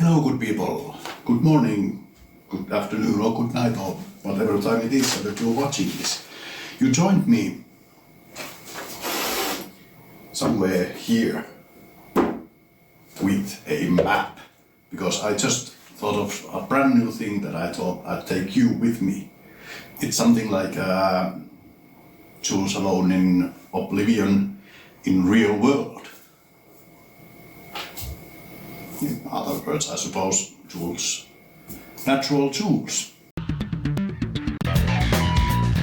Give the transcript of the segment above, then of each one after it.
Hello, good people. Good morning, good afternoon, or good night, or whatever time it is that you're watching this. You joined me somewhere here with a map, because I just thought of a brand new thing that I thought I'd take you with me. It's something like Jules alone in oblivion in real world. In other words, I suppose, Jules. Natural Jules.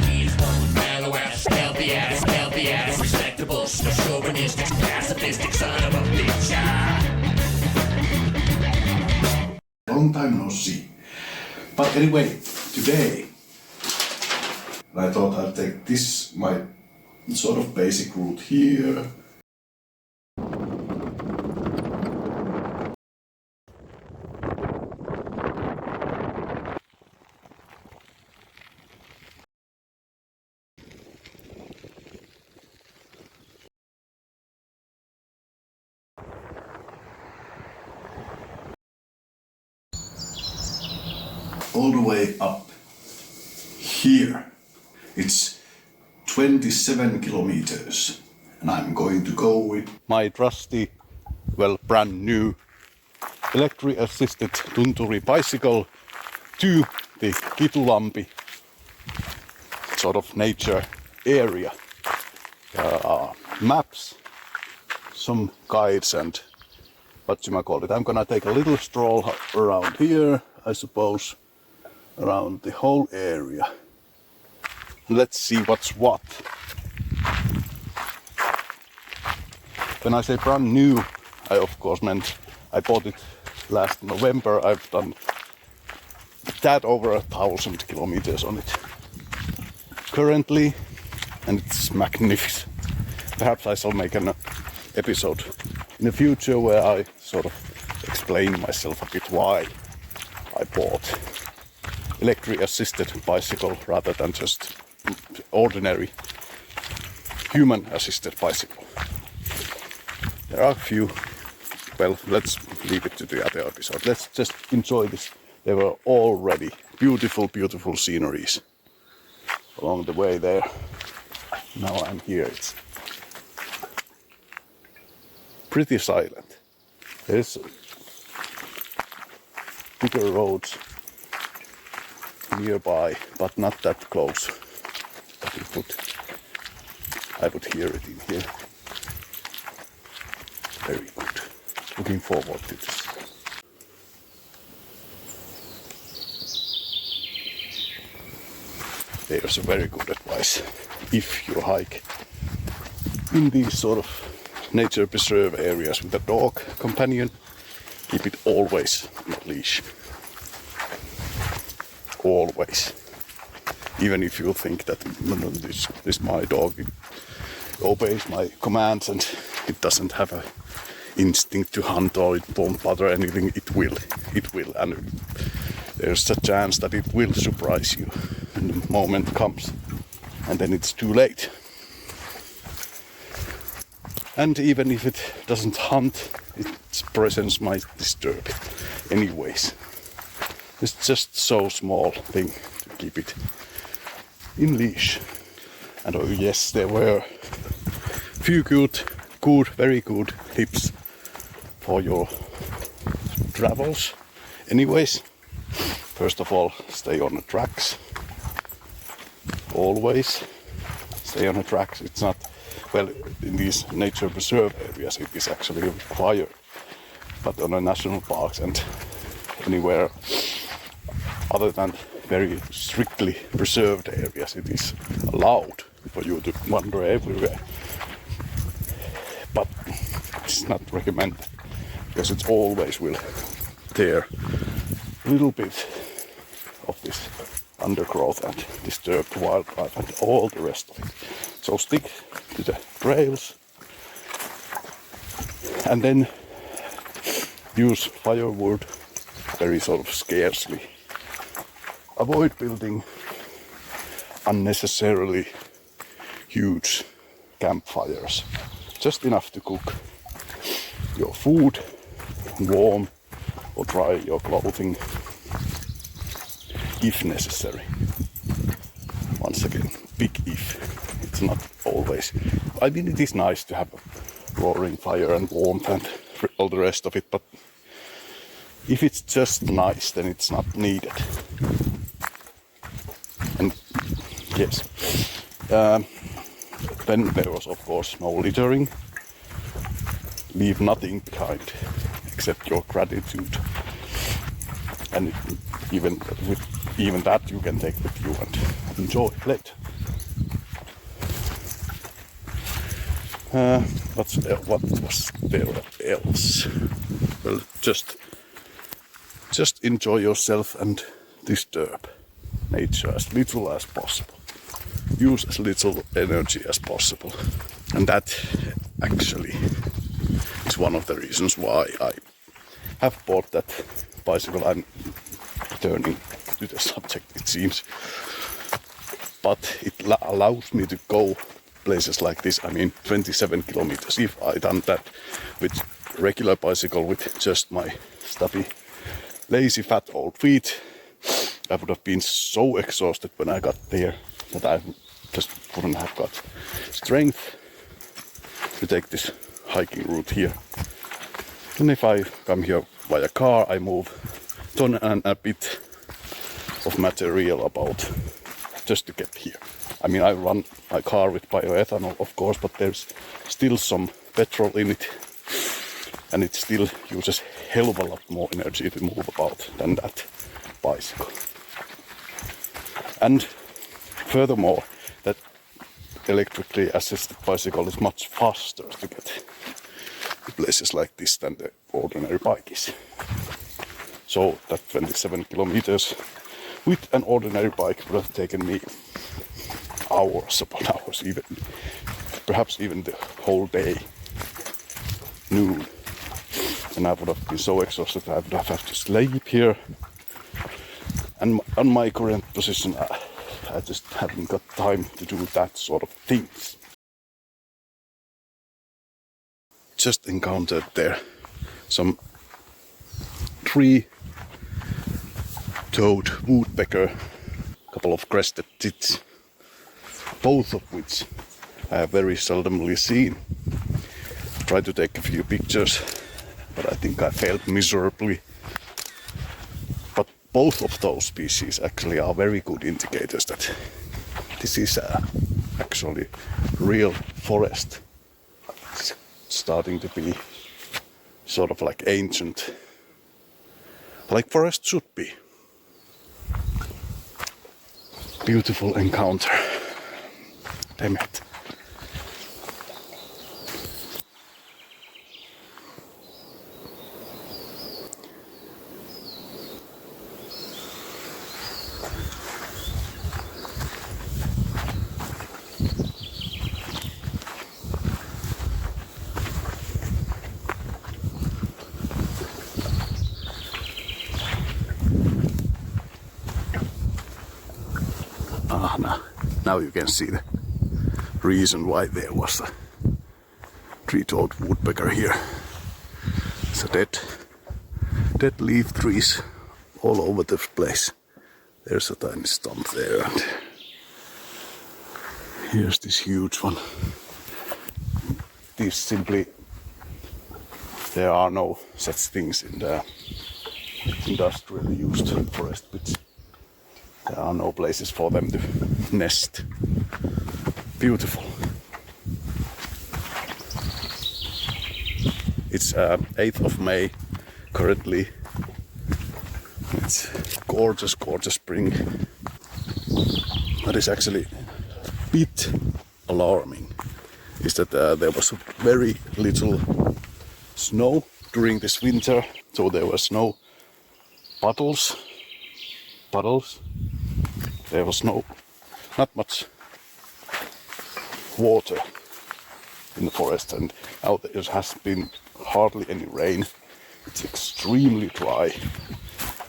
He's one mellow ass, healthy ass, respectable, chauvinistic, pacifistic son of a bitch. Long time no see. But anyway, today I thought I'd take this, my sort of basic route here. All the way up here. It's 27 kilometers, and I'm going to go with my trusty, well, brand new electric assisted Tunturi bicycle to the Kintulampi sort of nature area. There are maps, some guides, and whatchamacallit. I'm gonna take a little stroll around here, I suppose, around the whole area. Let's see what's what. When I say brand new, I of course meant I bought it last November. I've done that over 1,000 kilometers on it currently, and it's magnificent. Perhaps I shall make an episode in the future where I sort of explain myself a bit why I bought electric assisted bicycle rather than just ordinary human assisted bicycle. There are a few, well, let's leave it to the other episode. Let's just enjoy this. There were already beautiful, beautiful sceneries along the way there. Now I'm here, it's pretty silent. There's bigger roads nearby, but not that close. I would hear it in here. Very good. Looking forward to this. There's a very good advice. If you hike in these sort of nature preserve areas with a dog companion, keep it always on a leash. Always. Even if you think that this my dog, it obeys my commands and it doesn't have an instinct to hunt or it won't bother anything, it will, and there's a chance that it will surprise you when the moment comes, and then it's too late. And even if it doesn't hunt, its presence might disturb it anyways. It's just so small thing to keep it in leash. And oh yes, there were few very good tips for your travels. Anyways, first of all, stay on the tracks. Always stay on the tracks. It's not, well, in these nature preserve areas it is actually required, but on the national parks and anywhere other than very strictly preserved areas, it is allowed for you to wander everywhere. But it's not recommended, because it always will tear a little bit of this undergrowth and disturb wildlife and all the rest of it. So stick to the trails and then use firewood very sort of scarcely. Avoid building unnecessarily huge campfires. Just enough to cook your food warm or dry your clothing if necessary. Once again, big if. It's not always. I mean, it is nice to have a roaring fire and warmth and all the rest of it, but if it's just nice, then it's not needed. And yes, then there was of course no littering. Leave nothing behind except your gratitude, and even that you can take with you and enjoy later. What was there else? Well, just enjoy yourself and disturb nature as little as possible. Use as little energy as possible. And that actually is one of the reasons why I have bought that bicycle. I'm turning to the subject, it seems. But it allows me to go places like this. I mean, 27 kilometers. If I done that with regular bicycle with just my stubby, lazy, fat old feet, I would have been so exhausted when I got there that I just wouldn't have got strength to take this hiking route here. And if I come here via car, I move ton and a bit of material about just to get here. I mean, I run my car with bioethanol, of course, but there's still some petrol in it, and it still uses hell of a lot more energy to move about than that bicycle. And furthermore, that electrically assisted bicycle is much faster to get to places like this than the ordinary bike is. So that 27 kilometers with an ordinary bike would have taken me hours upon hours, even perhaps even the whole day, noon. And I would have been so exhausted I would have had to sleep here. And on my current position, I just haven't got time to do that sort of things. Just encountered there some 3-toed woodpecker, couple of crested tits, both of which I have very seldomly seen. Tried to take a few pictures, but I think I failed miserably. But both of those species actually are very good indicators that this is actually real forest. It's starting to be sort of like ancient, like forest should be. Beautiful encounter. Damn it. Now you can see the reason why there was a 3-toed woodpecker here. So dead leaf trees all over the place. There's a tiny stump there, and here's this huge one. These simply, there are no such things in the industrially used forest pits. There are no places for them to nest. Beautiful. It's 8th of May currently. It's gorgeous, gorgeous spring. What is actually a bit alarming is that there was very little snow during this winter, so there was no puddles. There was not much water in the forest, and now there has been hardly any rain. It's extremely dry.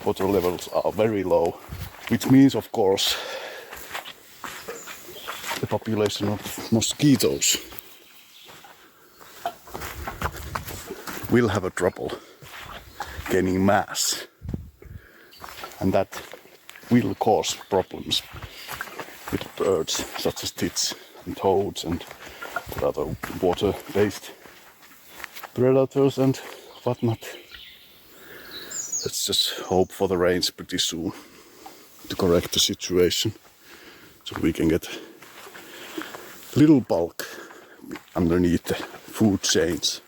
Water levels are very low, which means, of course, the population of mosquitoes will have a trouble gaining mass. And that will cause problems with birds such as tits and toads and other water-based predators and whatnot. Let's just hope for the rains pretty soon to correct the situation, so we can get little bulk underneath the food chains.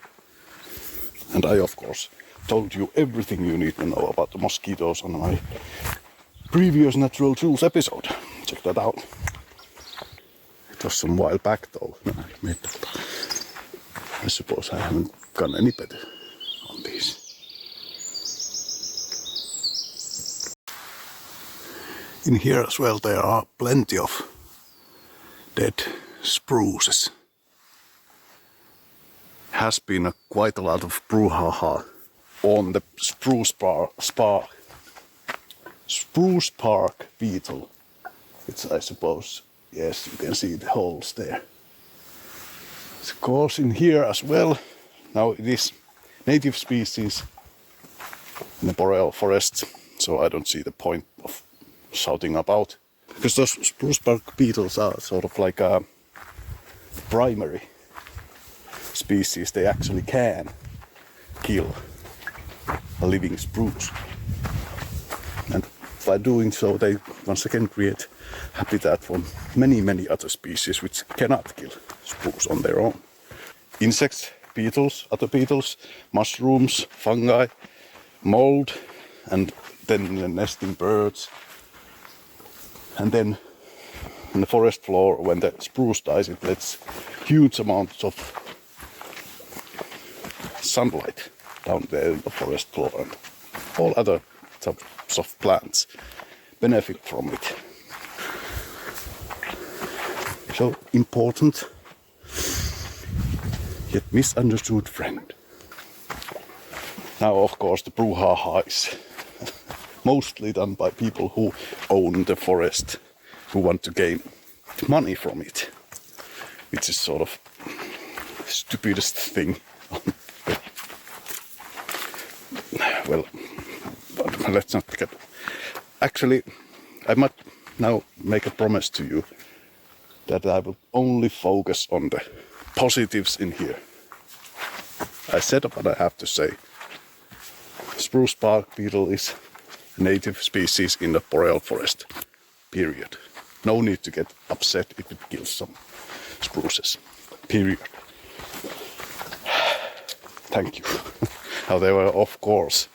And I of course told you everything you need to know about the mosquitoes on my previous Natural Jules episode. Check that out. It was some while back though when I made that. I suppose I haven't gone any better on these. In here as well there are plenty of dead spruces. Has been quite a lot of brouhaha on the spruce park beetle. It's, I suppose, yes, you can see the holes there. Of course in here as well. Now it is native species in the boreal forest, so I don't see the point of shouting about. Because those spruce bark beetles are sort of like a primary species. They actually can kill a living spruce. And by doing so, they once again create habitat for many other species which cannot kill spruce on their own. Insects, beetles, other beetles, mushrooms, fungi, mold, and then the nesting birds. And then on the forest floor, when the spruce dies, it lets huge amounts of sunlight down there in the forest floor, and all other types of plants benefit from it. So important, yet misunderstood friend. Now, of course, the brouhaha is mostly done by people who own the forest, who want to gain money from it, which is sort of the stupidest thing. Well, let's not get... Actually, I might now make a promise to you that I will only focus on the positives in here. I said what I have to say. Spruce bark beetle is a native species in the boreal forest. Period. No need to get upset if it kills some spruces. Period. Thank you. Now there were of course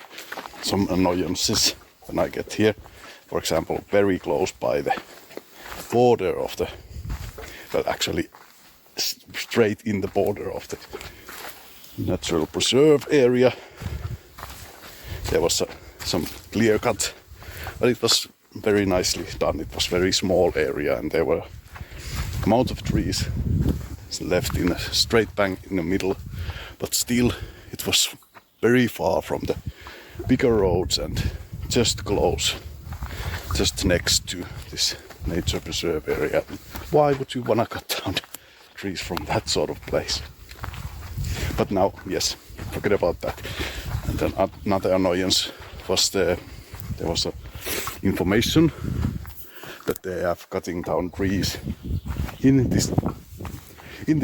some annoyances when I get here. For example, very close by the border of the, well actually straight in the border of the natural preserve area, there was some clear cut, but it was very nicely done. It was very small area and there were amount of trees left in a straight bank in the middle, but still it was very far from the bigger roads and just close, just next to this nature preserve area. Why would you wanna cut down trees from that sort of place? But now, yes, forget about that. And then another annoyance was there was a information that they have cutting down trees in this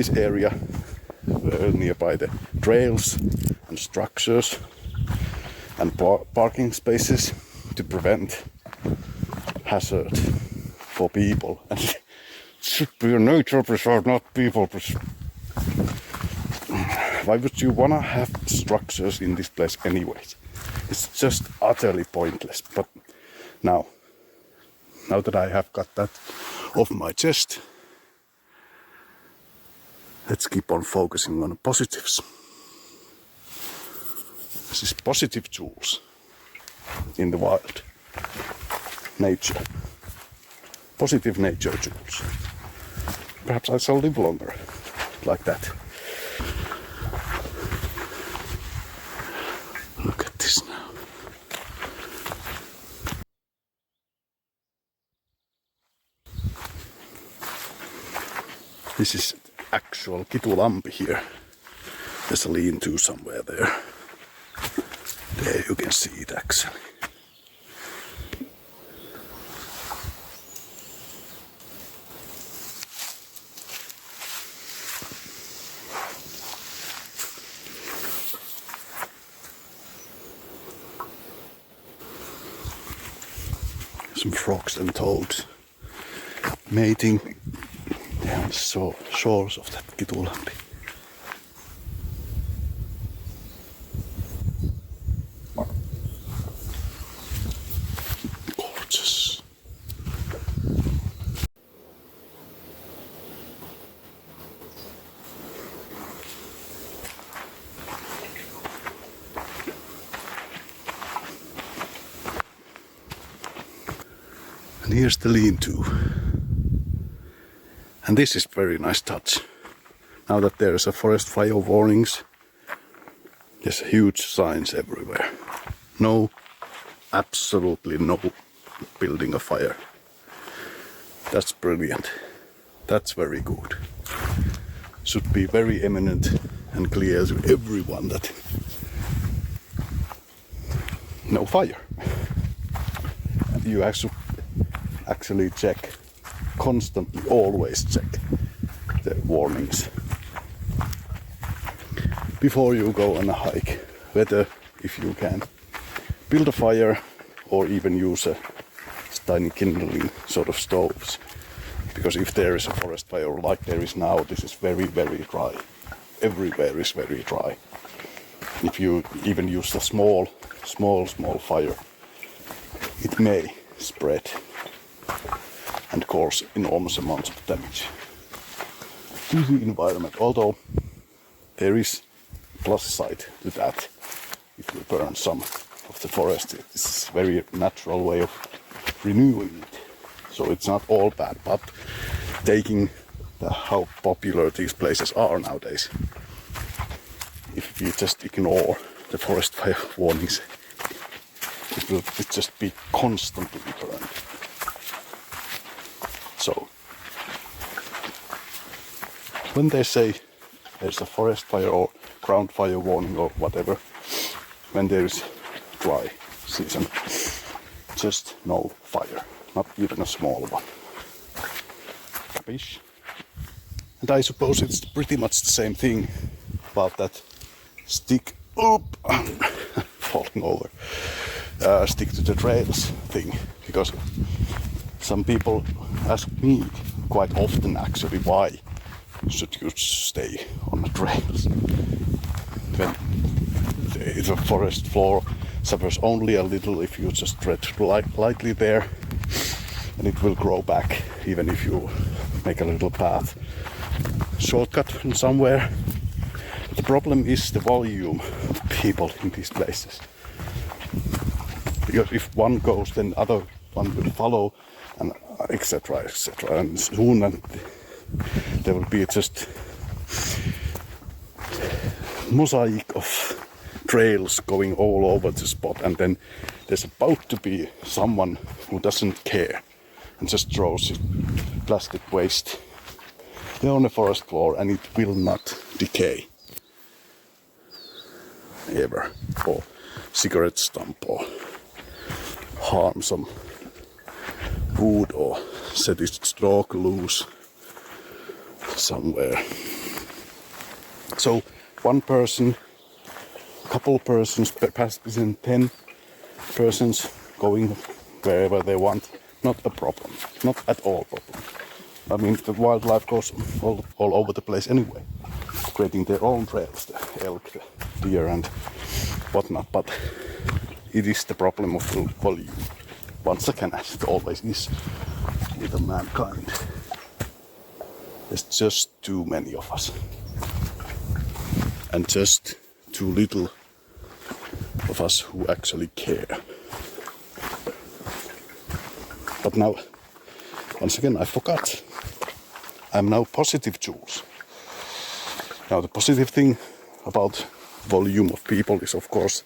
area nearby the trails and structures and parking spaces to prevent hazard for people. And it should be a nature preserve, not people preserve. Why would you wanna have structures in this place anyways? It's just utterly pointless. But now that I have got that off my chest, let's keep on focusing on the positives. This is positive Jules in the wild. Nature. Positive nature Jules. Perhaps I shall live longer like that. Look at this now. This is actual Kintulampi here. There's a lean-to somewhere there. There you can see it actually. Some frogs and toads mating on the shores of that Kintulampi. Gorgeous. And here's the lean-to. And this is very nice touch. Now that there is a forest fire warnings, there's huge signs everywhere. No, absolutely no building a fire. That's brilliant. That's very good. Should be very eminent and clear to everyone that no fire. And you actually check, constantly, always check the warnings before you go on a hike, whether if you can build a fire or even use a tiny kindling sort of stoves, because if there is a forest fire like there is now, this is very, very dry. Everywhere is very dry. If you even use a small fire, it may spread and cause enormous amounts of damage to the environment. Although there is plus side to that. If you burn some of the forest, it's a very natural way of renewing it. So it's not all bad, but taking how popular these places are nowadays, if you just ignore the forest fire warnings, it will just be constantly burned. So when they say there's a forest fire or ground fire warning or whatever, when there is dry season, just no fire, not even a small one. Capiche? And I suppose it's pretty much the same thing about that stick up falling over, stick to the trails thing, because some people ask me quite often actually, why should you stay on the trails when the forest floor suffers only a little if you just tread lightly there, and it will grow back even if you make a little path shortcut from somewhere. The problem is the volume of people in these places, because if one goes, then other one will follow, and etc, etc, and soon there will be just mosaic of trails going all over the spot, and then there's about to be someone who doesn't care and just throws plastic waste on the forest floor, and it will not decay ever, or cigarette stump, or harm some wood, or set its stalk loose somewhere. So one person, couple persons, perhaps within 10 persons going wherever they want, not a problem, not at all problem. I mean, the wildlife goes all over the place anyway, creating their own trails, the elk, the deer and whatnot, but it is the problem of the volume. Once again, as it always is with mankind. There's just too many of us, and just too little of us who actually care. But now, once again, I forgot. I'm now positive Jules. Now the positive thing about volume of people is, of course,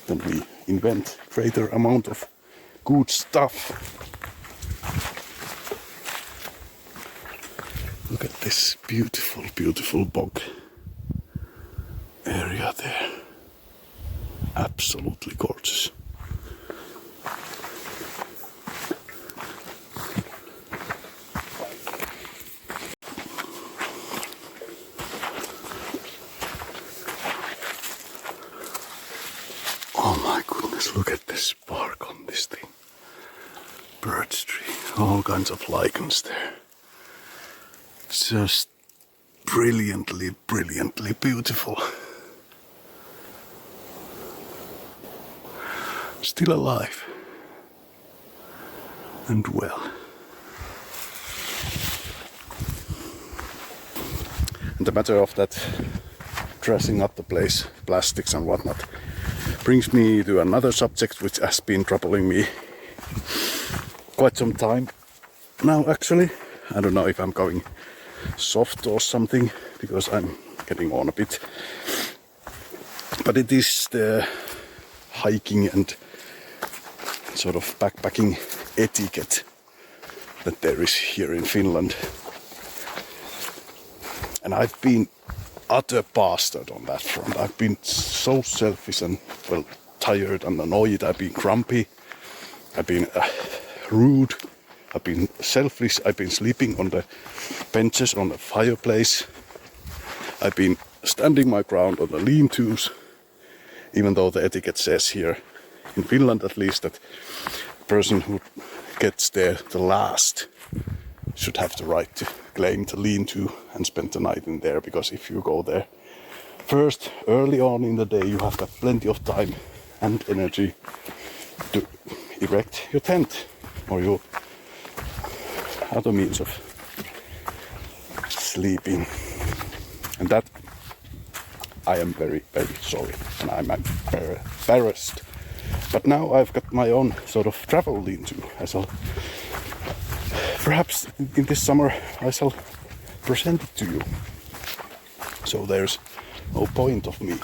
then we invent greater amount of good stuff. Look at this beautiful, beautiful bog area there. Absolutely gorgeous. Oh my goodness, look at the spark on this thing. Birch tree, all kinds of lichens there. Just brilliantly beautiful. Still alive and well. And the matter of that, dressing up the place, plastics and whatnot, brings me to another subject which has been troubling me quite some time now actually. I don't know if I'm going soft or something because I'm getting on a bit. But it is the hiking and sort of backpacking etiquette that there is here in Finland. And I've been utter bastard on that front. I've been so selfish and, well, tired and annoyed. I've been grumpy. I've been rude. I've been selfish. I've been sleeping on the benches on the fireplace. I've been standing my ground on the lean-tos, even though the etiquette says here, in Finland at least, that the person who gets there the last should have the right to claim the lean-to and spend the night in there, because if you go there first, early on in the day, you have got plenty of time and energy to erect your tent or your other means of sleeping. And that I am very sorry, and I'm embarrassed. But now I've got my own sort of travel lean-to as well. Perhaps in this summer I shall present it to you. So there's no point of me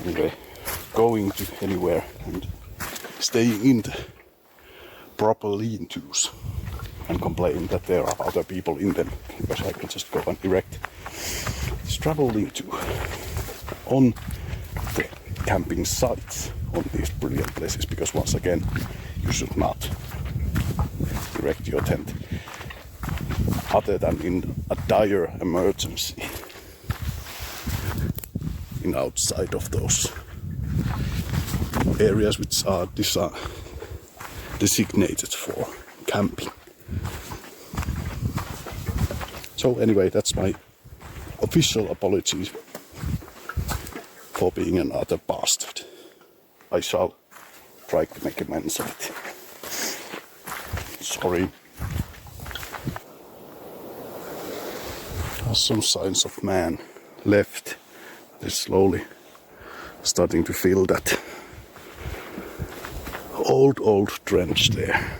anyway going to anywhere and staying in the proper lean-tos and complain that there are other people in them, because I can just go and erect this travel lean-to on the camping sites on these brilliant places, because once again you should not erect your tent other than in a dire emergency in outside of those areas which are designated for camping. So anyway, that's my official apology for being an utter bastard. I shall try to make amends of it. Sorry. There's some signs of man left. They're slowly starting to fill that old trench there.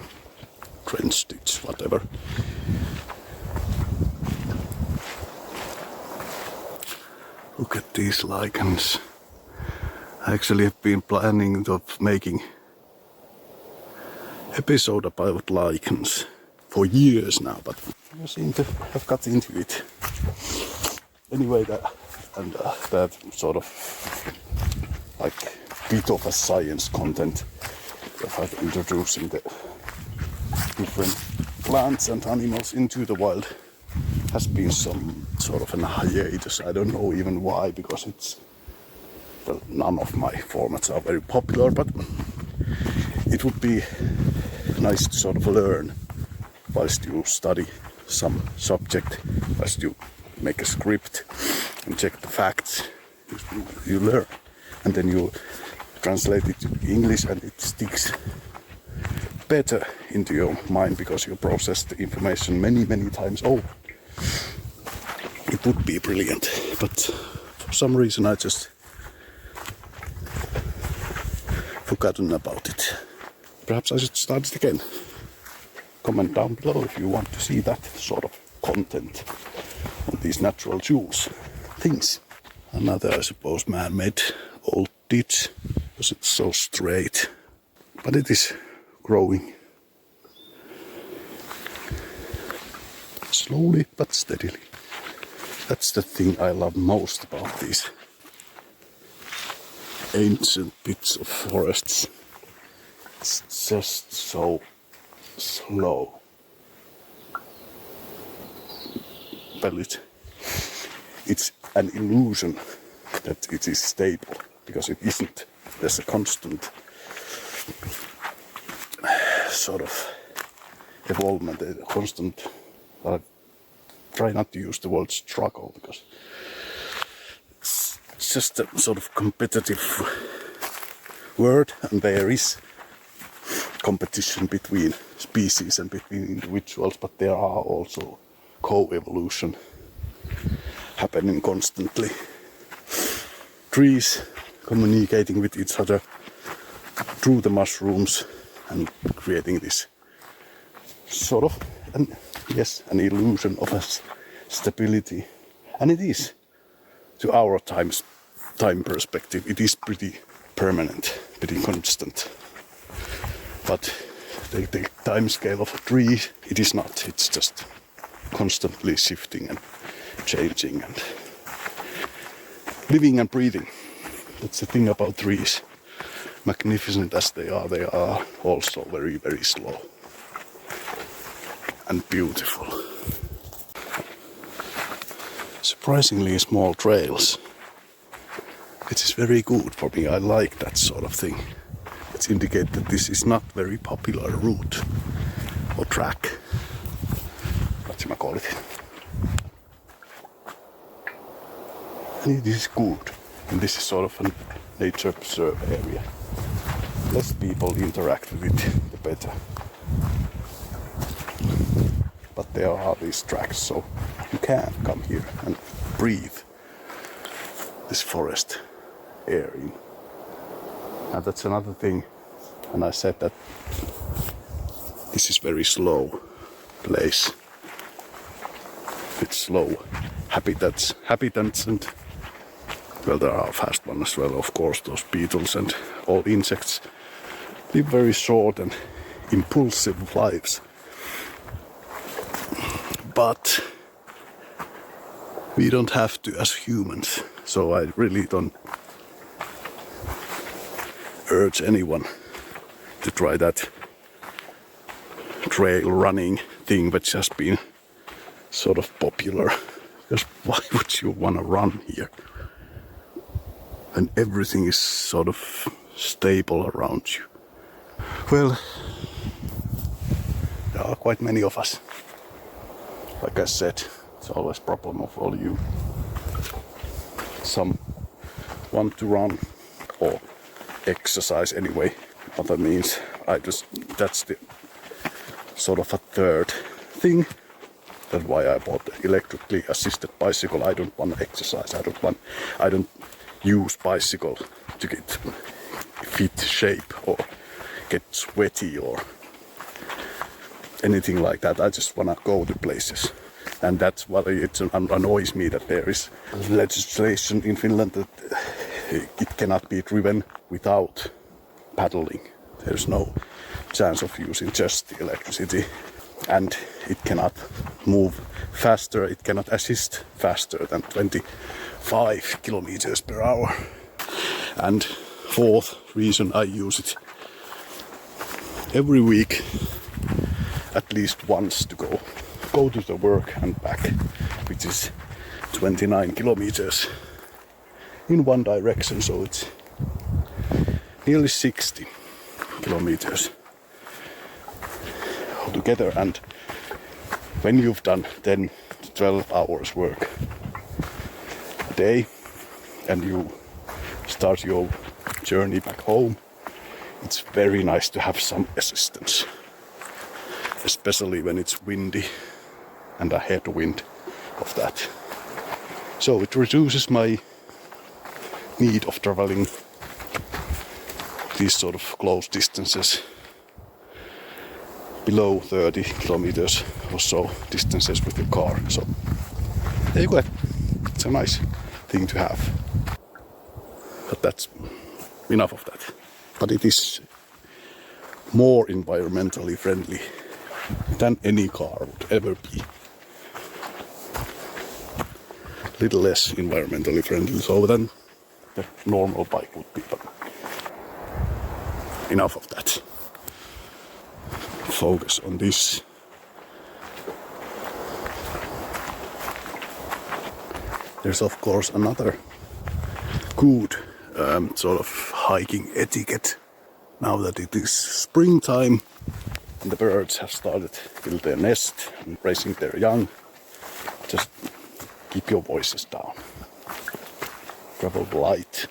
Trench ditch, whatever. Look at these lichens. I actually have been planning of making episode about lichens for years now, but I seem to have got into it. Anyway, that sort of like bit of a science content of introducing the different plants and animals into the wild has been some sort of an hiatus. I don't know even why, because it's, well, none of my formats are very popular, but it would be nice to sort of learn whilst you study some subject, whilst you make a script and check the facts. You learn, and then you translate it to English, and it sticks better into your mind because you process the information many times over. It would be brilliant, but for some reason I just forgotten about it. Perhaps I should start it again. Comment down below if you want to see that sort of content on these Natural Jules things. Another, I suppose, man-made old ditch, because it's so straight. But it is growing. Slowly but steadily. That's the thing I love most about these ancient bits of forests. It's just so slow. Well, it's an illusion that it is stable, because it isn't. There's a constant sort of evolvement, a constant, try not to use the word struggle, because it's just a sort of competitive word, and there is competition between species and between individuals, but there are also co-evolution happening constantly. Trees communicating with each other through the mushrooms and creating this sort of an illusion of a stability. And it is, to our time perspective, it is pretty permanent, pretty constant. But the time scale of a tree, it is not. It's just constantly shifting and changing and living and breathing. That's the thing about trees. Magnificent as they are also very, very slow and beautiful. Surprisingly small trails. It is very good for me. I like that sort of thing. It indicates that this is not very popular route or track. What should I call it? And it is good. And this is sort of a nature preserve area. Less people interact with it, the better. But there are these tracks, so you can come here and breathe this forest air in. And that's another thing. And I said that this is very slow place. It's slow habitats and well, there are fast ones as well, of course. Those beetles and all insects live very short and impulsive lives. But we don't have to as humans, so I really don't urge anyone to try that trail running thing which has been sort of popular. Because why would you want to run here? And everything is sort of stable around you. Well, there are quite many of us. Like I said, it's always a problem of volume. Some want to run or exercise anyway. Other means that's the sort of a third thing. That's why I bought the electrically assisted bicycle. I don't want to exercise. I don't use bicycle to get fit shape or get sweaty or anything like that. I just want to go to places. And that's what it annoys me, that there is legislation in Finland that it cannot be driven without paddling. There's no chance of using just the electricity. And it cannot move faster, it cannot assist faster than 25 kilometers per hour. And fourth reason, I use it every week at least once to go to the work and back, which is 29 kilometers in one direction, so it's nearly 60 kilometers altogether. And when you've done 10 to 12 hours work a day and you start your journey back home, it's very nice to have some assistance, especially when it's windy and a headwind of that. So it reduces my need of traveling these sort of close distances, below 30 kilometers or so distances with the car. So there you go. It's a nice thing to have. But that's enough of that. But it is more environmentally friendly than any car would ever be. Little less environmentally friendly, so then the normal bike would be, but enough of that. Focus on this. There's of course another good sort of hiking etiquette now that it is springtime and the birds have started to build their nest and raising their young. Just keep your voices down. Travel light,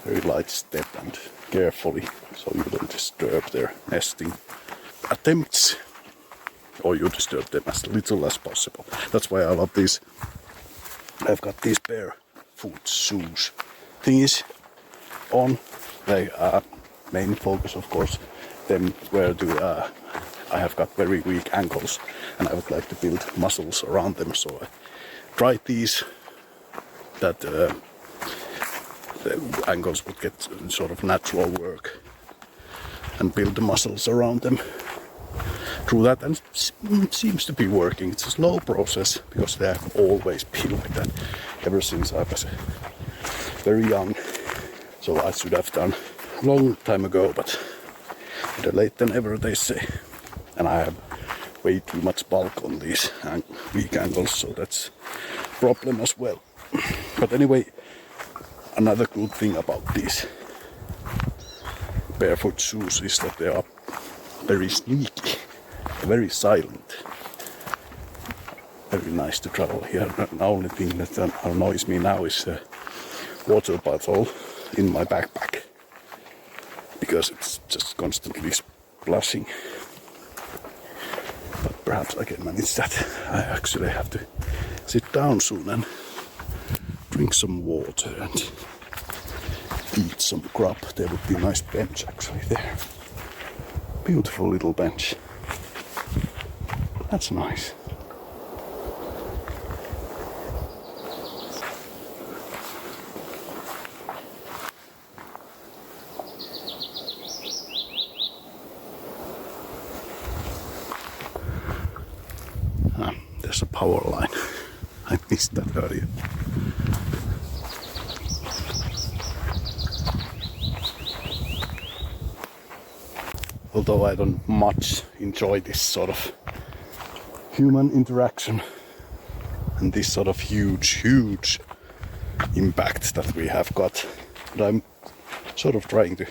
very light step and carefully so you don't disturb their nesting attempts, or you disturb them as little as possible. That's why I love these. I've got these barefoot shoes thingies on. They are main focus, of course, them where I have got very weak ankles and I would like to build muscles around them. So I tried these that the ankles would get sort of natural work and build the muscles around them through that, and it seems to be working. It's a slow process because they have always been like that ever since I was very young. So I should have done a long time ago, but better late than ever, they say. And I have way too much bulk on these weak ankles, so that's a problem as well. But anyway, another good thing about these barefoot shoes is that they are very sneaky, very silent. Very nice to travel here. The only thing that annoys me now is the water bottle in my backpack, because it's just constantly splashing. But perhaps I can manage that. I actually have to sit down soon and drink some water and eat some grub. There would be a nice bench actually there. Beautiful little bench. That's nice. There's a power line. I missed that earlier. Although I don't much enjoy this sort of human interaction and this sort of huge impact that we have got, but I'm sort of trying to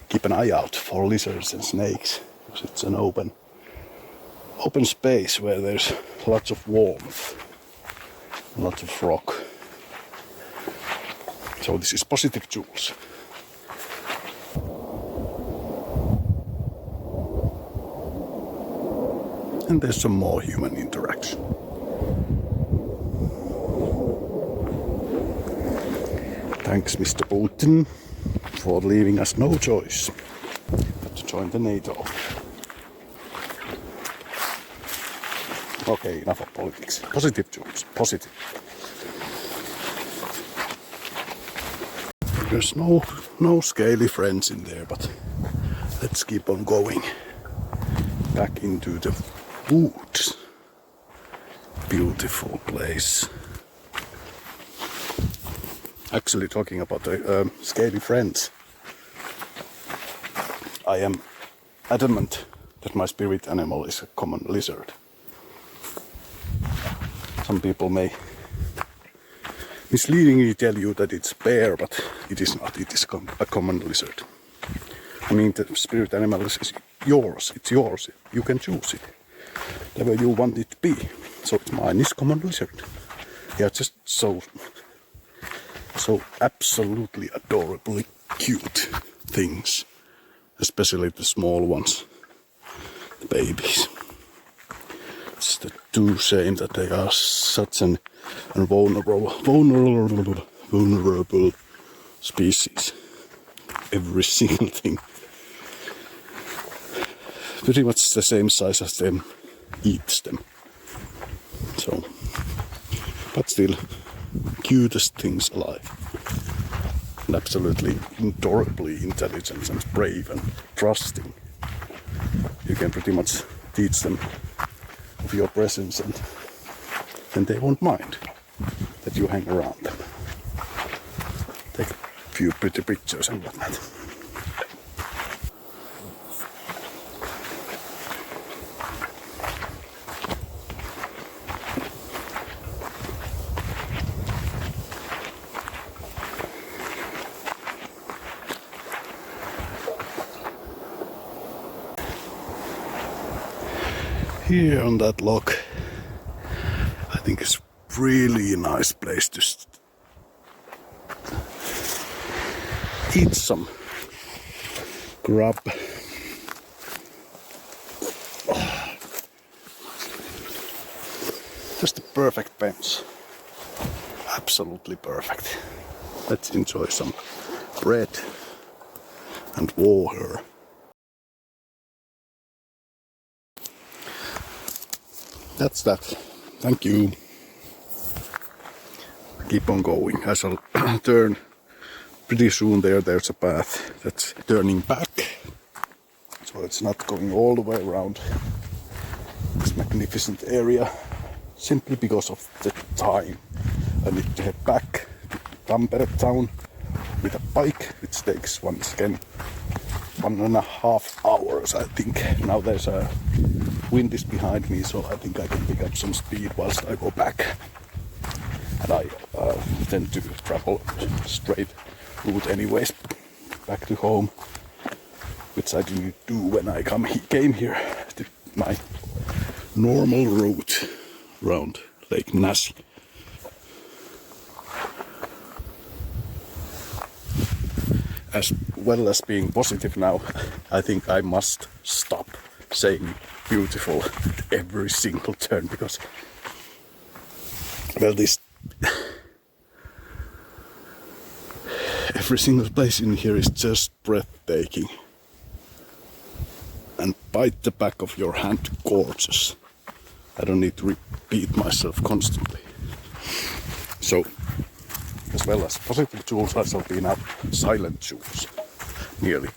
keep an eye out for lizards and snakes, because it's an open space where there's lots of warmth, lots of rock. So this is positive Jules. And there's some more human interaction. Thanks, Mr. Putin, for leaving us no choice but to join the NATO. Okay, enough of politics. Positive Jules, positive. There's no scaly friends in there, but let's keep on going back into the woods. Beautiful place. Actually, talking about the scaly friends, I am adamant that my spirit animal is a common lizard. Some people may misleadingly tell you that it's bear, but it is not. It is a common lizard. I mean, the spirit animal is yours. It's yours. You can choose it, whatever you want it to be. So mine is common lizard. They are just so absolutely adorably cute things, especially the small ones, the babies. It's the too shame that they are such an vulnerable species. Every single thing, pretty much the same size as them, eats them. So, but still, cutest things alive. And absolutely adorably intelligent and brave and trusting. You can pretty much teach them of your presence, and they won't mind that you hang around them. few pretty pictures and whatnot. Here on that lock, I think it's really nice place to eat some grub. Just a perfect bench. Absolutely perfect. Let's enjoy some bread and water. That's that. Thank you. Keep on going. I shall turn pretty soon. There's a path that's turning back, so it's not going all the way around this magnificent area, simply because of the time. I need to head back to Tampere town with a bike, which takes once again 1.5 hours, I think. Now there's a wind is behind me, so I think I can pick up some speed whilst I go back. And I tend to travel straight route anyways, back to home, which I didn't do when I came here to my normal route around Lake Nasi. As well as being positive now, I think I must stop saying beautiful at every single turn, because, well, this every single place in here is just breathtaking, and bite the back of your hand, gorgeous. I don't need to repeat myself constantly. So, as well as positive Jules, I shall be now silent Jules, nearly.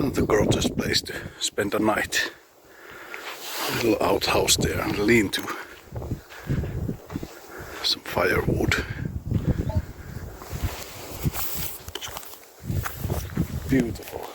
It's a gorgeous place to spend a night. A little outhouse there and lean to some firewood. Beautiful.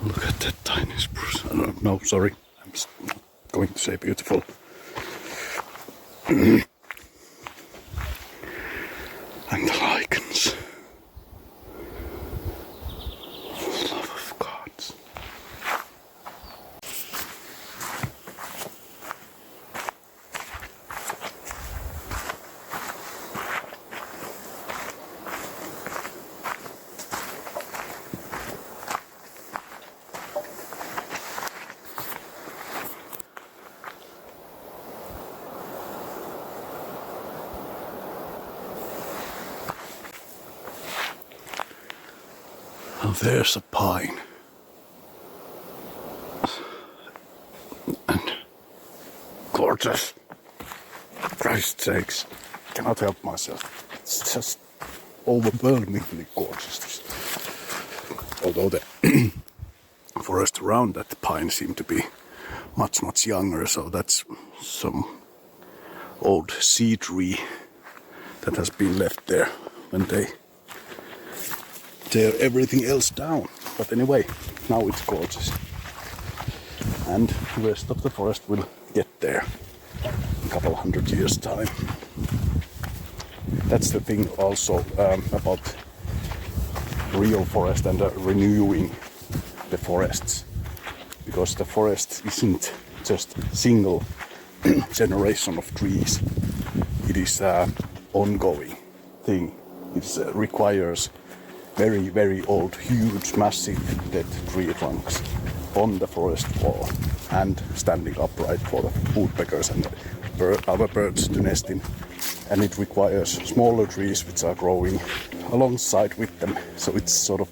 Look at that tiny spruce. No, sorry, I'm not going to say beautiful. And the lichens. Love of gods. Oh, there's a pine. And gorgeous. Christ's sakes. Cannot help myself. it's just overwhelmingly gorgeous. Although the forest around that pine seemed to be much, much younger, so that's some old sea tree that has been left there when they tear everything else down. But anyway, now it's gorgeous. And the rest of the forest will get there in a couple hundred years' time. That's the thing also about real forest and renewing the forests. Because the forest isn't just single generation of trees. It is an ongoing thing. It requires very, very old, huge, massive dead tree trunks on the forest wall and standing upright for the woodpeckers and other birds to nest in. And it requires smaller trees which are growing alongside with them. So it's sort of,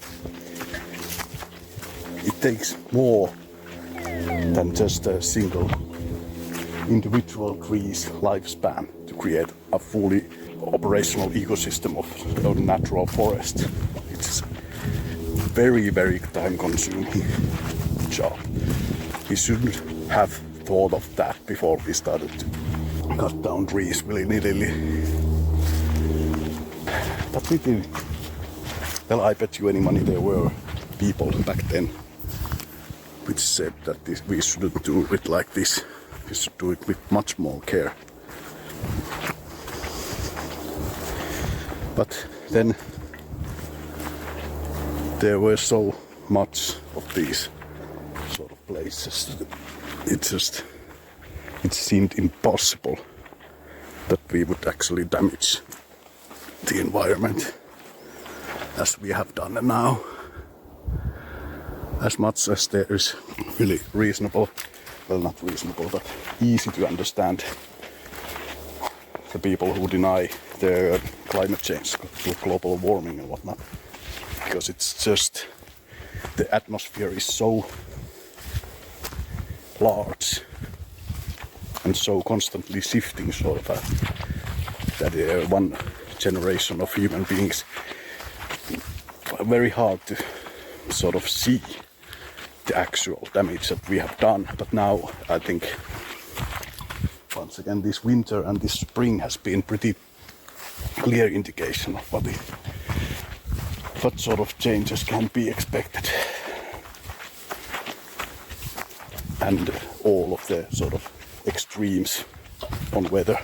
it takes more than just a single individual tree's lifespan to create a fully operational ecosystem of a natural forest. It's very, very time-consuming job. We shouldn't have thought of that before we started to cut down trees willy-nilly. But we did. Well, I bet you any money there were people back then which said that we shouldn't do it like this. We should do it with much more care. But then there were so much of these sort of places. It seemed impossible that we would actually damage the environment as we have done now. As much as there is really reasonable, well, not reasonable, but easy to understand the people who deny the climate change, global warming and whatnot. Because it's just, the atmosphere is so large and so constantly shifting, sort of, that one generation of human beings, very hard to sort of see the actual damage that we have done. But now I think once again this winter and this spring has been pretty clear indication of what sort of changes can be expected, and all of the sort of extremes on weather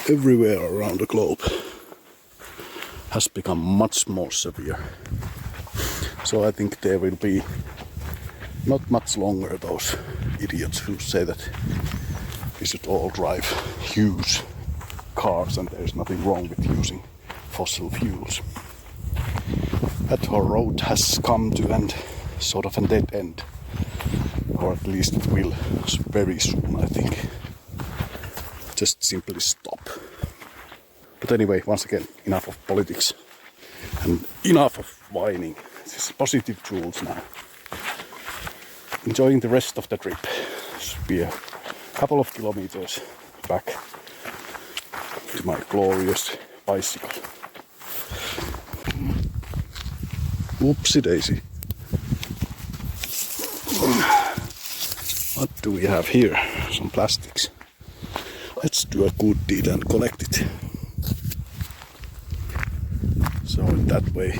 everywhere around the globe has become much more severe. So I think there will be not much longer those idiots who say that we should all drive huge cars and there's nothing wrong with using fossil fuels. That whole road has come to an sort of a dead end, or at least it will very soon, I think. Just simply stop. But anyway, once again, enough of politics and enough of whining. This is positive Jules now. Enjoying the rest of the trip. Should be a couple of kilometers back to my glorious bicycle. Whoopsie daisy. What do we have here? Some plastics. Let's do a good deed and collect it. So in that way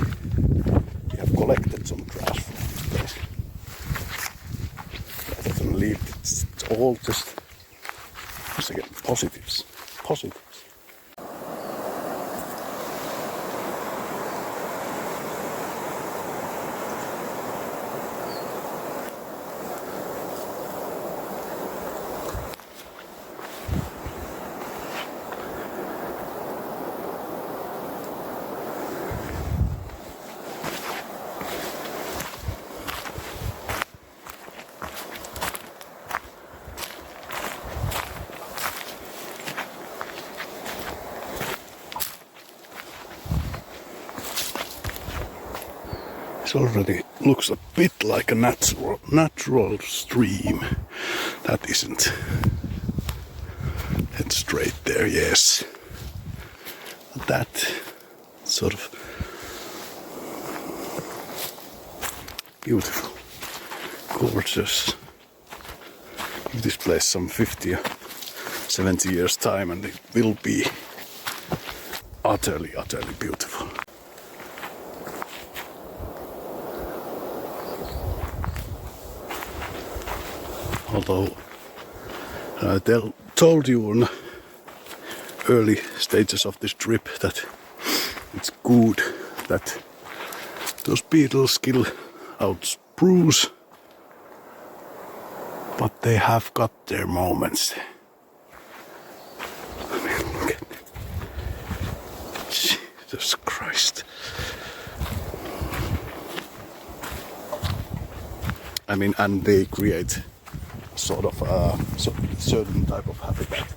we have collected some trash from the place. Rather than leave it, it's all just, once again, positives. Positives. It already looks a bit like a natural stream. That isn't. Head straight there, yes. that sort of beautiful, gorgeous. Give this place some 50 or 70 years time and it will be utterly, utterly beautiful. Although I told you on early stages of this trip that it's good that those beetles kill out spruce, but they have got their moments. I mean, look at it. Jesus Christ. I mean, and they create sort of a certain type of habitat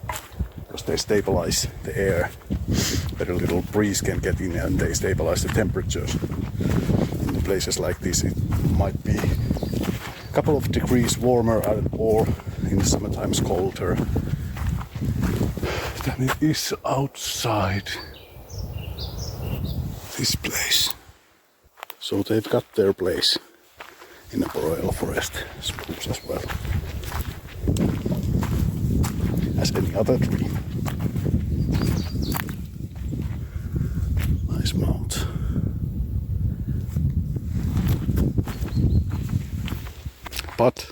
because they stabilize the air. Very little breeze can get in and they stabilize the temperatures. In places like this, it might be a couple of degrees warmer or in the summer times colder than it is outside this place. So they've got their place in a boreal forest spruce as well as any other tree. Nice mount. But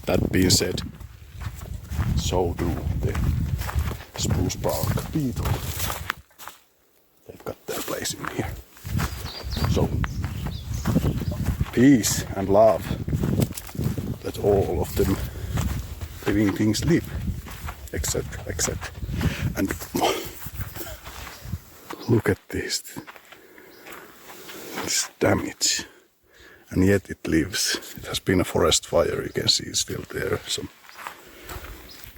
that being said, so do the spruce bark beetle. They've got their place in here. So peace and love. Let all of them living things live, etc., etc. And look at this damage, and yet it lives. It has been a forest fire. You can see it's still there. Some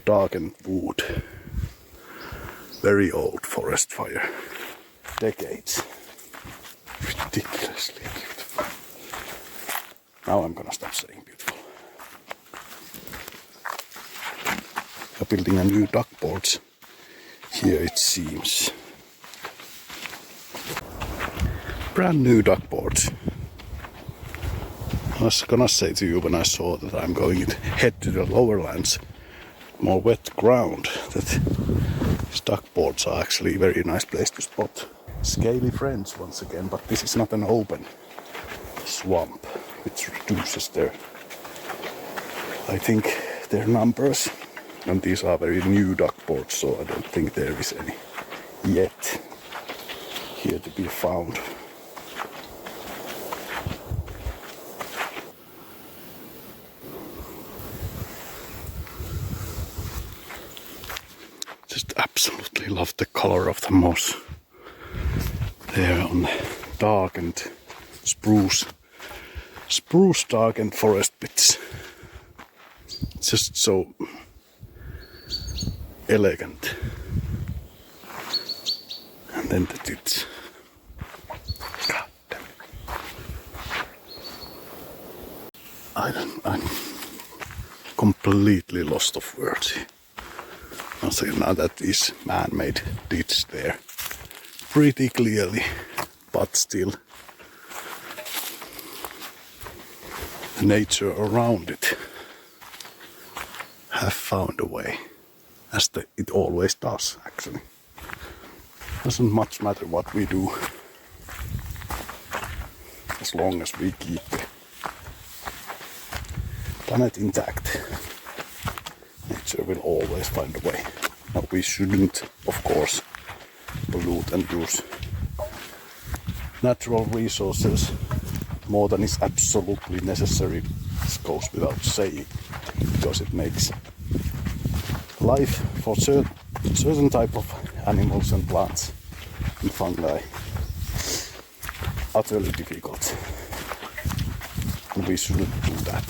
darkened wood. Very old forest fire. Decades. Ridiculously beautiful. Now I'm gonna stop saying beautiful. They're building a new duckboard here, it seems. Brand new duckboard. I was gonna say to you when I saw that I'm going to head to the lower lands, more wet ground, that these duckboards are actually a very nice place to spot scaly friends once again, but this is not an open swamp, which reduces their, I think, their numbers. And these are very new duckboards, so I don't think there is any yet here to be found. Just absolutely love the color of the moss there on darkened spruce darkened forest bits. It's just so elegant. And then the tits. God damn it. I'm completely lost of words. Now that is man-made ditch there. Pretty clearly, but still the nature around it have found a way, as it always does actually. Doesn't much matter what we do, as long as we keep the planet intact. Nature will always find a way. Now we shouldn't, of course, pollute and use natural resources more than is absolutely necessary. This goes without saying, because it makes life for certain type of animals and plants and fungi utterly difficult. And we shouldn't do that.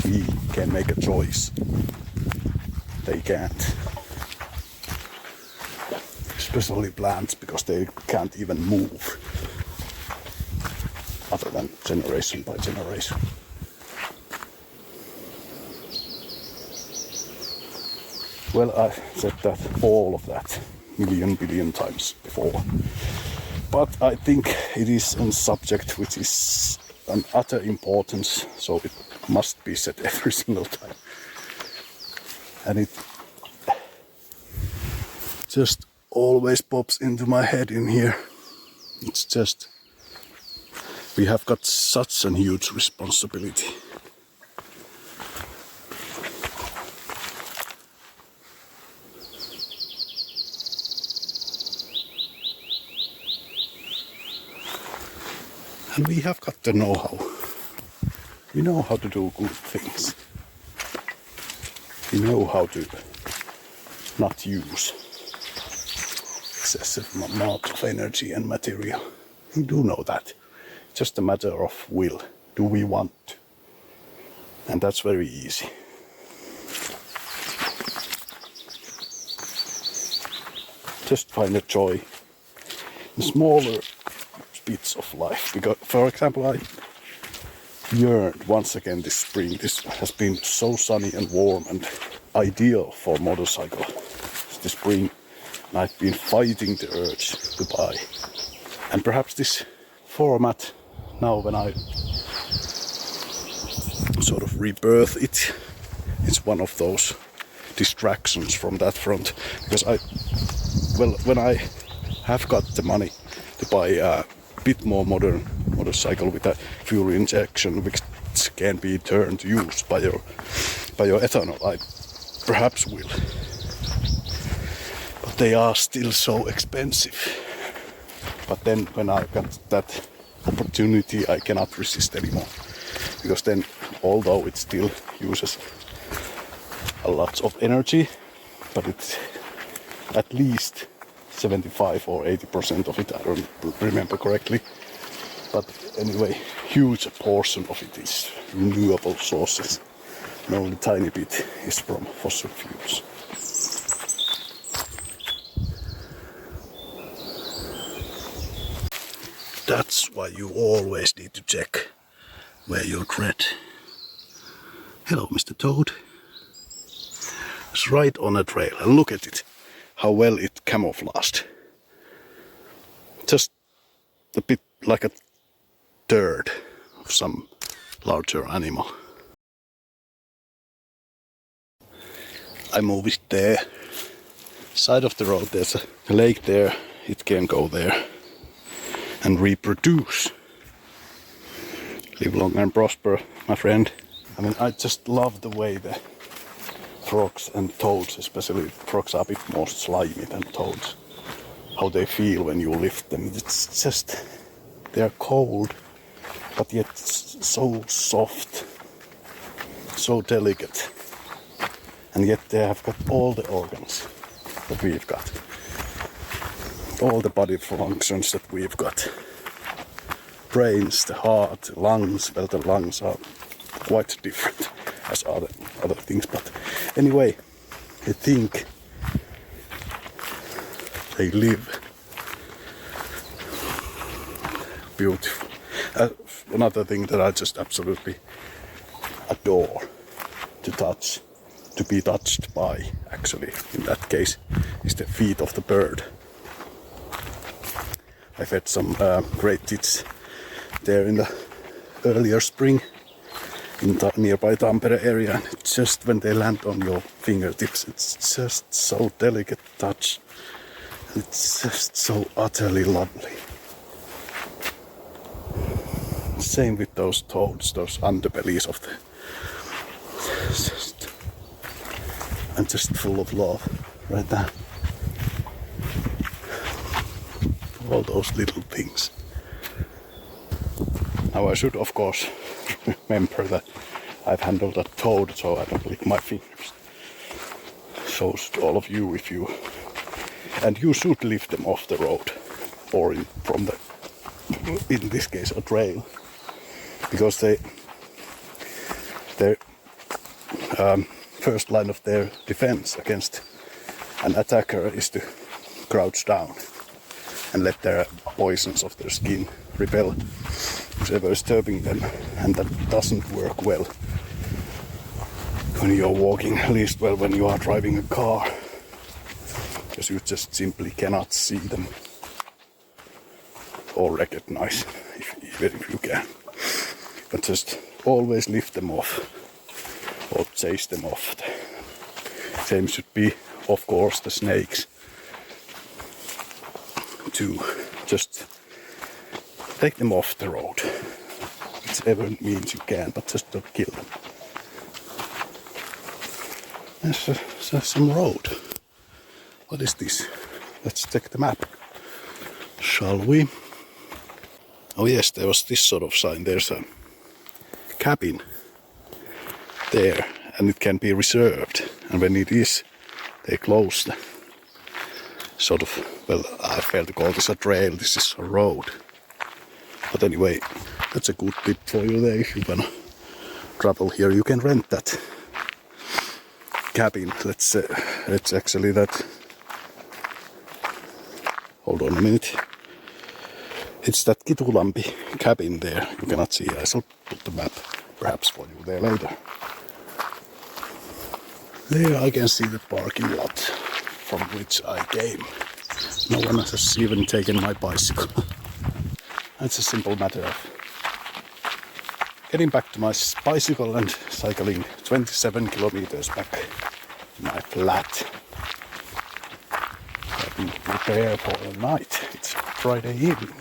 We can make a choice. They can't. Especially plants, because they can't even move other than generation by generation. Well, I said that all of that billion times before. But I think it is a subject which is an utter importance, so it must be said every single time. And it just always pops into my head in here. It's just, we have got such a huge responsibility. And we have got the know-how. We know how to do good things. We know how to not use excessive amount of energy and material. We do know that. It's just a matter of will. Do we want to? And that's very easy. Just find a joy in smaller bits of life. Because, for example, I yearned once again this spring. This has been so sunny and warm and ideal for motorcycle this spring. And I've been fighting the urge to buy. And perhaps this format, now when I sort of rebirth it, it's one of those distractions from that front. Because when I have got the money to buy a bit more modern motorcycle with a fuel injection which can be turned to use by your ethanol, I perhaps will. But they are still so expensive. But then when I got that opportunity, I cannot resist anymore. Because then, although it still uses a lot of energy, but it's at least 75 or 80% of it, I don't remember correctly. But anyway, huge portion of it is renewable sources. And only a tiny bit is from fossil fuels. That's why you always need to check where you tread. Hello, Mr. Toad. It's right on a trail, and look at it, how well it camouflaged. Just a bit like a turd of some larger animal. I move it there. Side of the road, there's a lake there. It can go there and reproduce. Live long and prosper, my friend. I mean, I just love the way the frogs and toads, especially frogs, are a bit more slimy than toads. How they feel when you lift them. It's just, they're cold, but yet so soft, so delicate. And yet they have got all the organs that we've got. All the body functions that we've got. Brains, the heart, the lungs. Well, the lungs are quite different as other things. But anyway, I think they live beautiful. Another thing that I just absolutely adore to touch, to be touched by, actually, in that case, is the feet of the bird. I've had some great tits there in the earlier spring in nearby Tampere area, and it's just when they land on your fingertips, it's just so delicate touch. It's just so utterly lovely. Same with those toads, those underbellies of the... I'm just full of love right now. All those little things. Now I should of course remember that I've handled a toad, so I don't lick my fingers. So should all of you, if you... And you should lift them off the road, or from the, in this case, a trail, because their first line of their defense against an attacker is to crouch down and let their poisons of their skin repel whatever is disturbing them, and that doesn't work well when you're walking, at least well when you are driving a car. because you just simply cannot see them or recognize even if you can. But just always lift them off or chase them off. Same should be, of course, the snakes. To just take them off the road. Whichever means you can, but just don't kill them. There's some road. What is this? Let's check the map. Shall we? Oh yes, there was this sort of sign. There's a cabin there, and it can be reserved. And when it is, they close the sort of, well, I fail to call this a trail, this is a road. But anyway, that's a good tip for you there. If you wanna travel here, you can rent that cabin. Let's actually that. Hold on a minute. It's that Kintulampi cabin there. You cannot see. I shall put the map perhaps for you there later. There I can see the parking lot from which I came. No one has even taken my bicycle. It's a simple matter of getting back to my bicycle and cycling 27 kilometers back to my flat. I've been prepared for the night. It's Friday evening.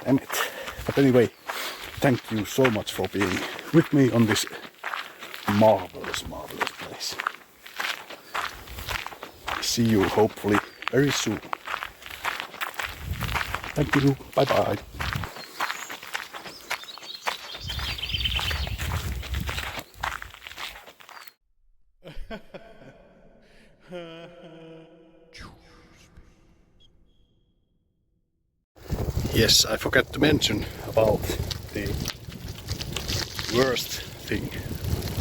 Damn it. But anyway, thank you so much for being with me on this marvelous place. See you hopefully very soon. Thank you. Bye bye. Yes, I forgot to mention about the worst thing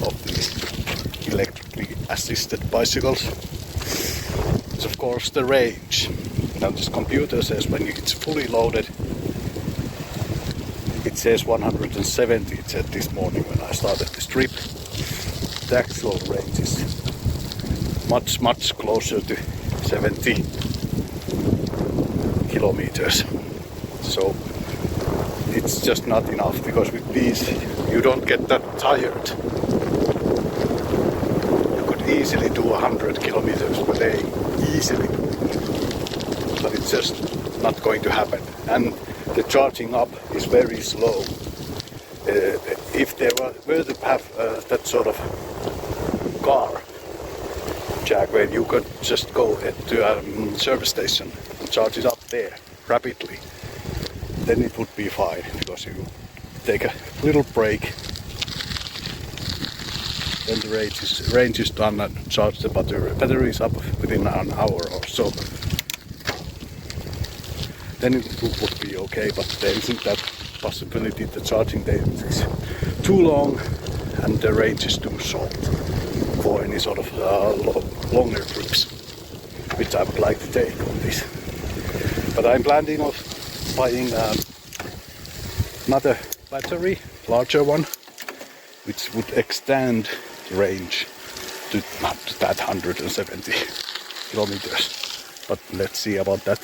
of these electrically assisted bicycles. It's of course the range. Now this computer says when it's fully loaded, it says 170, it said this morning when I started this trip. The actual range is much closer to 70 kilometers. So it's just not enough, because with these you don't get that tired. You could easily do 100 kilometers per day, easily. But it's just not going to happen. And the charging up is very slow. If there were to have that sort of car jack where you could just go to a service station and charge it up there rapidly, then it would be fine, because you take a little break, then the range is done, and charge the battery is up within an hour or so. Then it would be okay, but there isn't that possibility. The charging is too long and the range is too short for any sort of longer trips, which I would like to take on this. But I'm planning on buying another battery, larger one, which would extend the range to that 170 kilometers. But let's see about that.